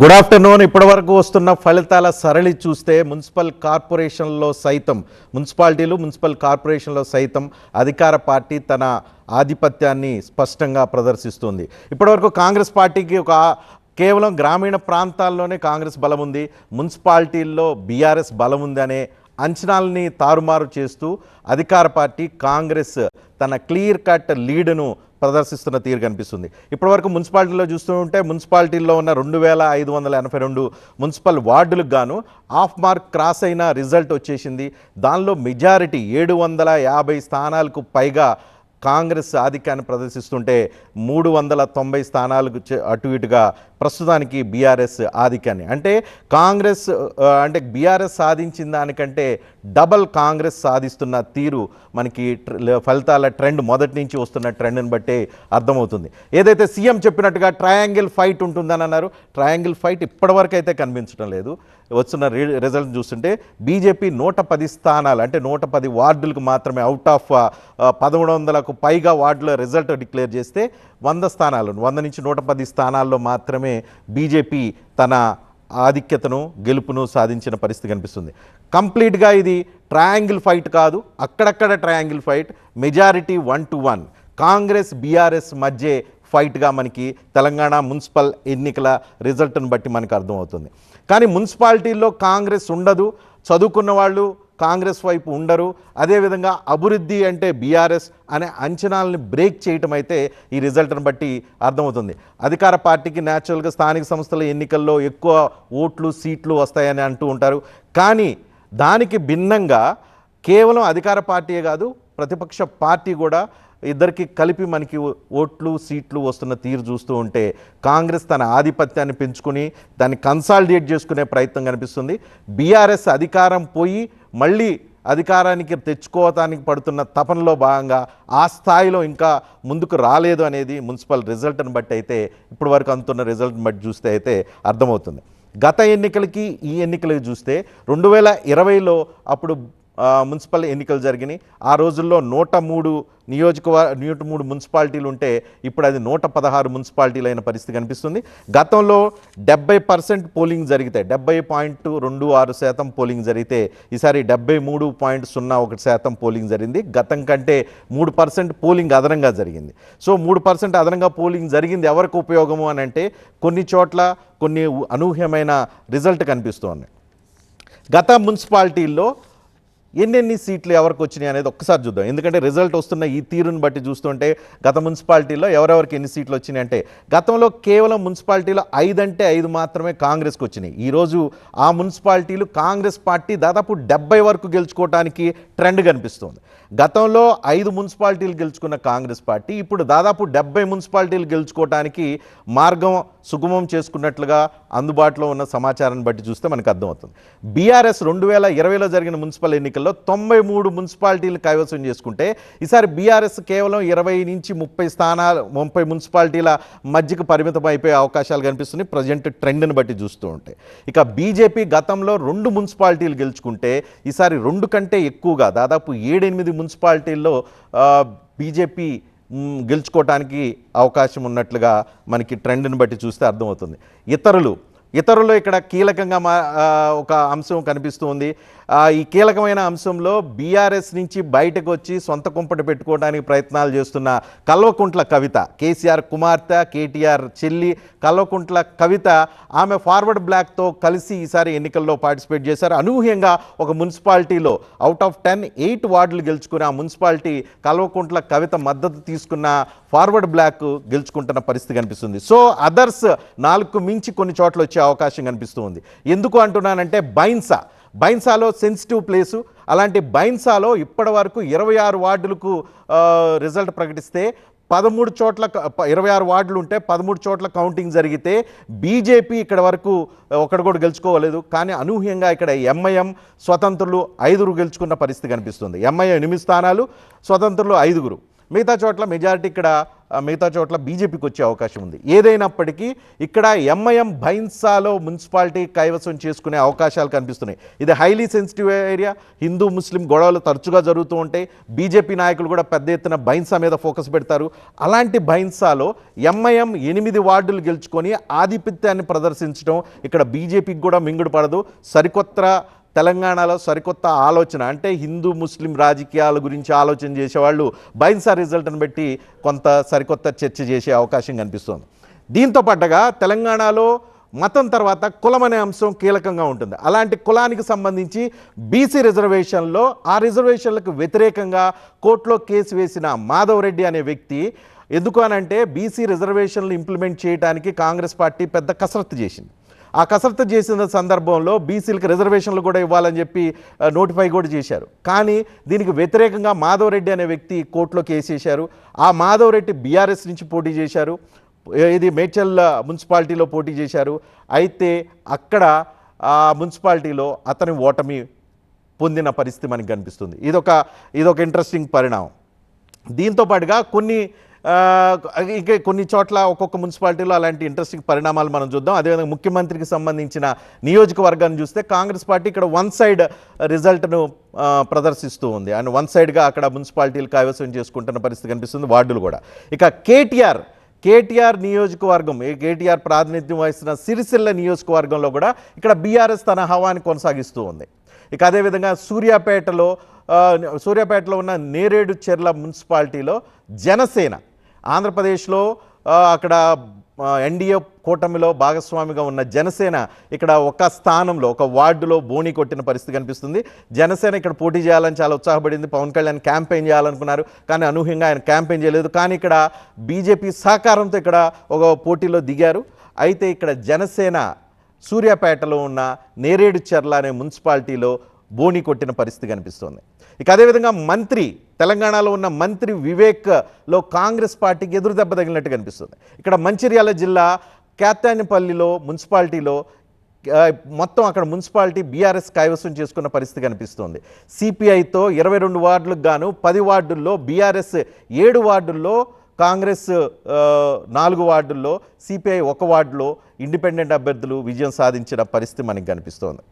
Good afternoon. ఇప్పటివరకు వస్తున్న ఫలితాల సరళి చూస్తే మున్సిపల్ కార్పొరేషన్లో సైతం అధికార పార్టీ తన ఆధిపత్యాన్ని స్పష్టంగా ప్రదర్శిస్తుంది. ఇప్పటివరకు కాంగ్రెస్ పార్టీకి కేవలం గ్రామీణ ప్రాంతాల్లోనే కాంగ్రెస్ బలం ఉంది, మున్సిపాలిటీల్లో బీఆర్ఎస్ బలం ఉంది అనే అంచనాలని తారుమారు చేస్తూ అధికార పార్టీ కాంగ్రెస్ తన క్లియర్ కట్ లీడ్ను ప్రదర్శిస్తున్న తీరు కనిపిస్తుంది. ఇప్పటివరకు మున్సిపాలిటీలో చూస్తూ ఉంటే మున్సిపాలిటీల్లో ఉన్న 2582 మున్సిపల్ వార్డులకు గాను హాఫ్ మార్క్ క్రాస్ అయిన రిజల్ట్ వచ్చేసింది. దానిలో మెజారిటీ 750 స్థానాలకు పైగా కాంగ్రెస్ ఆధిక్యాన్ని ప్రదర్శిస్తుంటే 390 స్థానాలకు అటు ఇటుగా ప్రస్తుతానికి బీఆర్ఎస్ ఆధిక్యాన్ని, అంటే బీఆర్ఎస్ సాధించిన దానికంటే డబల్ కాంగ్రెస్ సాధిస్తున్న తీరు మనకి ఫలితాల ట్రెండ్ మొదటి నుంచి వస్తున్న ట్రెండ్ని బట్టే అర్థమవుతుంది. ఏదైతే సీఎం చెప్పినట్టుగా ట్రయాంగిల్ ఫైట్ ఉంటుందని అన్నారు, ట్రయాంగిల్ ఫైట్ ఇప్పటివరకు అయితే కనిపించడం లేదు. వస్తున్న రిజల్ట్ చూస్తుంటే బీజేపీ 110 స్థానాలు, అంటే 110 వార్డులకు మాత్రమే అవుట్ ఆఫ్ 1100కు పైగా వార్డుల రిజల్ట్ డిక్లేర్ చేస్తే 100 నుంచి 110 స్థానాల్లో మాత్రమే బీజేపీ తన ఆధిక్యతను గెలుపును సాధించిన పరిస్థితి కనిపిస్తుంది. కంప్లీట్గా ఇది ట్రయాంగిల్ ఫైట్ కాదు, అక్కడక్కడ triangle fight, majority 1-1 Congress BRS మధ్య ఫైట్గా మనకి తెలంగాణ మున్సిపల్ ఎన్నికల రిజల్ట్ను బట్టి మనకు అర్థమవుతుంది. కానీ మున్సిపాలిటీల్లో కాంగ్రెస్ ఉండదు, చదువుకున్న వాళ్ళు కాంగ్రెస్ వైపు ఉండరు, అదేవిధంగా అభివృద్ధి అంటే బీఆర్ఎస్ అనే అంచనాలని బ్రేక్ చేయటం అయితే ఈ రిజల్ట్ని బట్టి అర్థమవుతుంది. అధికార పార్టీకి న్యాచురల్గా స్థానిక సంస్థల ఎన్నికల్లో ఎక్కువ ఓట్లు సీట్లు వస్తాయని అంటూ ఉంటారు. కానీ దానికి భిన్నంగా కేవలం అధికార పార్టీయే కాదు, ప్రతిపక్ష పార్టీ కూడా ఇద్దరికి కలిపి మనకి ఓట్లు సీట్లు వస్తున్న తీరు చూస్తూ ఉంటే కాంగ్రెస్ తన ఆధిపత్యాన్ని పెంచుకుని దాన్ని కన్సాలిడేట్ చేసుకునే ప్రయత్నం కనిపిస్తుంది. బీఆర్ఎస్ అధికారం పోయి మళ్ళీ అధికారానికి తెచ్చుకోవటానికి పడుతున్న తపనలో భాగంగా ఆ స్థాయిలో ఇంకా ముందుకు రాలేదు అనేది మున్సిపల్ రిజల్ట్ని బట్టి అయితే ఇప్పటి వరకు అందుతున్న రిజల్ట్ని బట్టి చూస్తే అయితే అర్థమవుతుంది. గత ఎన్నికలకి ఈ ఎన్నికలకి చూస్తే 2020లో అప్పుడు మున్సిపల్ ఎన్నికలు జరిగినాయి. ఆ రోజుల్లో 103 మున్సిపాలిటీలు ఉంటే ఇప్పుడు అది 116 మున్సిపాలిటీలు అయిన పరిస్థితి కనిపిస్తుంది. గతంలో 70% పోలింగ్ జరిగితే 70.26% పోలింగ్ జరిగితే ఈసారి 73.01% పోలింగ్ జరిగింది. గతం కంటే 3% పోలింగ్ అదనంగా జరిగింది. సో 3% అదనంగా పోలింగ్ జరిగింది ఎవరికి ఉపయోగము అని అంటే కొన్ని చోట్ల కొన్ని అనూహ్యమైన రిజల్ట్ కనిపిస్తోంది. గత మున్సిపాలిటీల్లో ఎన్నెన్ని సీట్లు ఎవరికి వచ్చినాయి అనేది ఒక్కసారి చూద్దాం. ఎందుకంటే రిజల్ట్ వస్తున్న ఈ తీరుని బట్టి చూస్తుంటే గత మున్సిపాలిటీలో ఎవరెవరికి ఎన్ని సీట్లు వచ్చినాయి అంటే గతంలో కేవలం మున్సిపాలిటీలో 5 అంటే 5 మాత్రమే కాంగ్రెస్కి వచ్చినాయి. ఈరోజు ఆ మున్సిపాలిటీలు కాంగ్రెస్ పార్టీ దాదాపు 70 వరకు గెలుచుకోవడానికి ట్రెండ్ కనిపిస్తుంది. గతంలో 5 మున్సిపాలిటీలు గెలుచుకున్న కాంగ్రెస్ పార్టీ ఇప్పుడు దాదాపు 70 మున్సిపాలిటీలు గెలుచుకోవడానికి మార్గం సుగమం చేసుకున్నట్లుగా అందుబాటులో ఉన్న సమాచారాన్ని బట్టి చూస్తే మనకు అర్థమవుతుంది. బీఆర్ఎస్ 2020లో జరిగిన మున్సిపల్ ఎన్నికల్లో 93 మున్సిపాలిటీలు కైవసం చేసుకుంటే ఈసారి బీఆర్ఎస్ కేవలం 20 నుంచి 30 మున్సిపాలిటీల మధ్యకు పరిమితం అయిపోయే అవకాశాలు కనిపిస్తున్నాయి ప్రజెంట్ ట్రెండ్ని బట్టి చూస్తూ ఉంటే. ఇక బీజేపీ గతంలో 2 మున్సిపాలిటీలు గెలుచుకుంటే ఈసారి 2 కంటే ఎక్కువగా దాదాపు 7-8 మున్సిపాలిటీల్లో బీజేపీ గెలుచుకోవటానికి అవకాశం ఉన్నట్లుగా మనకి ట్రెండ్ని బట్టి చూస్తే అర్థమవుతుంది. ఇతరులు ఇక్కడ కీలకంగా ఒక అంశం కనిపిస్తూ ఉంది. ఈ కీలకమైన అంశంలో బీఆర్ఎస్ నుంచి బయటకు వచ్చి సొంత కుంపటి పెట్టుకోవడానికి ప్రయత్నాలు చేస్తున్న కల్వకుంట్ల కవిత, కేసీఆర్ కుమార్తె, కేటీఆర్ చెల్లి కల్వకుంట్ల కవిత, ఆమె ఫార్వర్డ్ బ్లాక్తో కలిసి ఈసారి ఎన్నికల్లో పార్టిసిపేట్ చేశారు. అనూహ్యంగా ఒక మున్సిపాలిటీలో అవుట్ ఆఫ్ 10 8 వార్డులు గెలుచుకున్న ఆ మున్సిపాలిటీ కల్వకుంట్ల కవిత మద్దతు తీసుకున్న ఫార్వర్డ్ బ్లాక్ గెలుచుకుంటున్న పరిస్థితి కనిపిస్తుంది. సో అదర్స్ 4కు మించి కొన్ని చోట్ల వచ్చే అవకాశం కనిపిస్తూ ఉంది. ఎందుకు అంటున్నానంటే బైన్సాలో సెన్సిటివ్ ప్లేసు. అలాంటి బైన్సాలో ఇప్పటి వరకు 26 వార్డులకు రిజల్ట్ ప్రకటిస్తే 13 చోట్ల 26 వార్డులు ఉంటే 13 చోట్ల కౌంటింగ్ జరిగితే బీజేపీ ఇక్కడ వరకు ఒకటి కూడా గెలుచుకోలేదు. కానీ అనూహ్యంగా ఇక్కడ ఎంఐఎం స్వతంత్రులు 5 గెలుచుకున్న పరిస్థితి కనిపిస్తుంది. ఎంఐఎం 8 స్థానాలు, స్వతంత్రులు 5. మిగతా చోట్ల మెజారిటీ ఇక్కడ మిగతా చోట్ల బీజేపీకి వచ్చే అవకాశం ఉంది. ఏదైనప్పటికీ ఇక్కడ ఎంఐఎం భైన్సాలో మున్సిపాలిటీ కైవసం చేసుకునే అవకాశాలు కనిపిస్తున్నాయి. ఇది హైలీ సెన్సిటివ్ ఏరియా, హిందూ ముస్లిం గొడవలు తరచుగా జరుగుతూ ఉంటాయి. బీజేపీ నాయకులు కూడా పెద్ద ఎత్తున భైన్సా మీద ఫోకస్ పెడతారు. అలాంటి భైన్సాలో ఎంఐఎం 8 వార్డులు గెలుచుకొని ఆధిపత్యాన్ని ప్రదర్శించడం ఇక్కడ బీజేపీకి కూడా మింగుడు పడదు. సరికొత్త తెలంగాణలో సరికొత్త ఆలోచన, అంటే హిందూ ముస్లిం రాజకీయాల గురించి ఆలోచన చేసేవాళ్ళు బైన్సా రిజల్ట్ని బట్టి కొంత సరికొత్త చర్చ చేసే అవకాశం కనిపిస్తోంది. దీంతో పాటుగా తెలంగాణలో మతం తర్వాత కులం అనే అంశం కీలకంగా ఉంటుంది. అలాంటి కులానికి సంబంధించి బీసీ రిజర్వేషన్లో ఆ రిజర్వేషన్లకు వ్యతిరేకంగా కోర్టులో కేసు వేసిన మాధవ్ రెడ్డి అనే వ్యక్తి, ఎందుకు అనంటే బీసీ రిజర్వేషన్లు ఇంప్లిమెంట్ చేయడానికి కాంగ్రెస్ పార్టీ పెద్ద కసరత్తు చేసింది. ఆ కసరత్తు చేసిన సందర్భంలో బీసీలకు రిజర్వేషన్లు కూడా ఇవ్వాలని చెప్పి నోటిఫై కూడా చేశారు. కానీ దీనికి వ్యతిరేకంగా మాధవ్ రెడ్డి అనే వ్యక్తి కోర్టులో కేసు వేశారు. ఆ మాధవ్ రెడ్డి బీఆర్ఎస్ నుంచి పోటీ చేశారు, ఇది మేడ్చల్ మున్సిపాలిటీలో పోటీ చేశారు. అయితే అక్కడ ఆ మున్సిపాలిటీలో అతని ఓటమి పొందిన పరిస్థితి మనకు కనిపిస్తుంది. ఇదొక ఇంట్రెస్టింగ్ పరిణామం. దీంతో పాటుగా కొన్ని చోట్ల ఒక్కొక్క మున్సిపాలిటీలో అలాంటి ఇంట్రెస్టింగ్ పరిణామాలు మనం చూద్దాం. అదేవిధంగా ముఖ్యమంత్రికి సంబంధించిన నియోజకవర్గాన్ని చూస్తే కాంగ్రెస్ పార్టీ ఇక్కడ వన్ సైడ్ రిజల్ట్ను ప్రదర్శిస్తూ ఉంది. అండ్ వన్ సైడ్గా అక్కడ మున్సిపాలిటీలు కైవసం చేసుకుంటున్న పరిస్థితి కనిపిస్తుంది, వార్డులు కూడా. ఇక కేటీఆర్ నియోజకవర్గం, కేటీఆర్ ప్రాతినిధ్యం వహిస్తున్న సిరిసిల్ల నియోజకవర్గంలో కూడా ఇక్కడ బీఆర్ఎస్ తన హవాని కొనసాగిస్తూ ఉంది. ఇక అదేవిధంగా సూర్యాపేటలో ఉన్న నేరేడు చెర్ల మున్సిపాలిటీలో జనసేన, ఆంధ్రప్రదేశ్లో అక్కడ ఎన్డీఏ కూటమిలో భాగస్వామిగా ఉన్న జనసేన ఇక్కడ ఒక స్థానంలో ఒక వార్డులో బోణి కొట్టిన పరిస్థితి కనిపిస్తుంది. జనసేన ఇక్కడ పోటీ చేయాలని చాలా ఉత్సాహపడింది. పవన్ కళ్యాణ్ క్యాంపెయిన్ చేయాలనుకున్నారు, కానీ అనూహ్యంగా ఆయన క్యాంపెయిన్ చేయలేదు. కానీ ఇక్కడ బీజేపీ సహకారంతో ఇక్కడ ఒక పోటీలో దిగారు. అయితే ఇక్కడ జనసేన సూర్యాపేటలో ఉన్న నేరేడు చెర్ల అనే మున్సిపాలిటీలో బోణి కొట్టిన పరిస్థితి కనిపిస్తోంది. ఇక అదేవిధంగా తెలంగాణలో ఉన్న మంత్రి వివేక్లో కాంగ్రెస్ పార్టీకి ఎదురు దెబ్బ తగిలినట్టు కనిపిస్తుంది. ఇక్కడ మంచిర్యాల జిల్లా కేతానిపల్లిలో మున్సిపాలిటీలో మొత్తం అక్కడ మున్సిపాలిటీ బీఆర్ఎస్ కైవసం చేసుకున్న పరిస్థితి కనిపిస్తోంది. సిపిఐతో 22 వార్డులకు గాను 10 వార్డుల్లో బీఆర్ఎస్, 7 వార్డుల్లో కాంగ్రెస్, 4 వార్డుల్లో సిపిఐ, 1 వార్డులో ఇండిపెండెంట్ అభ్యర్థులు విజయం సాధించిన పరిస్థితి మనకు కనిపిస్తోంది.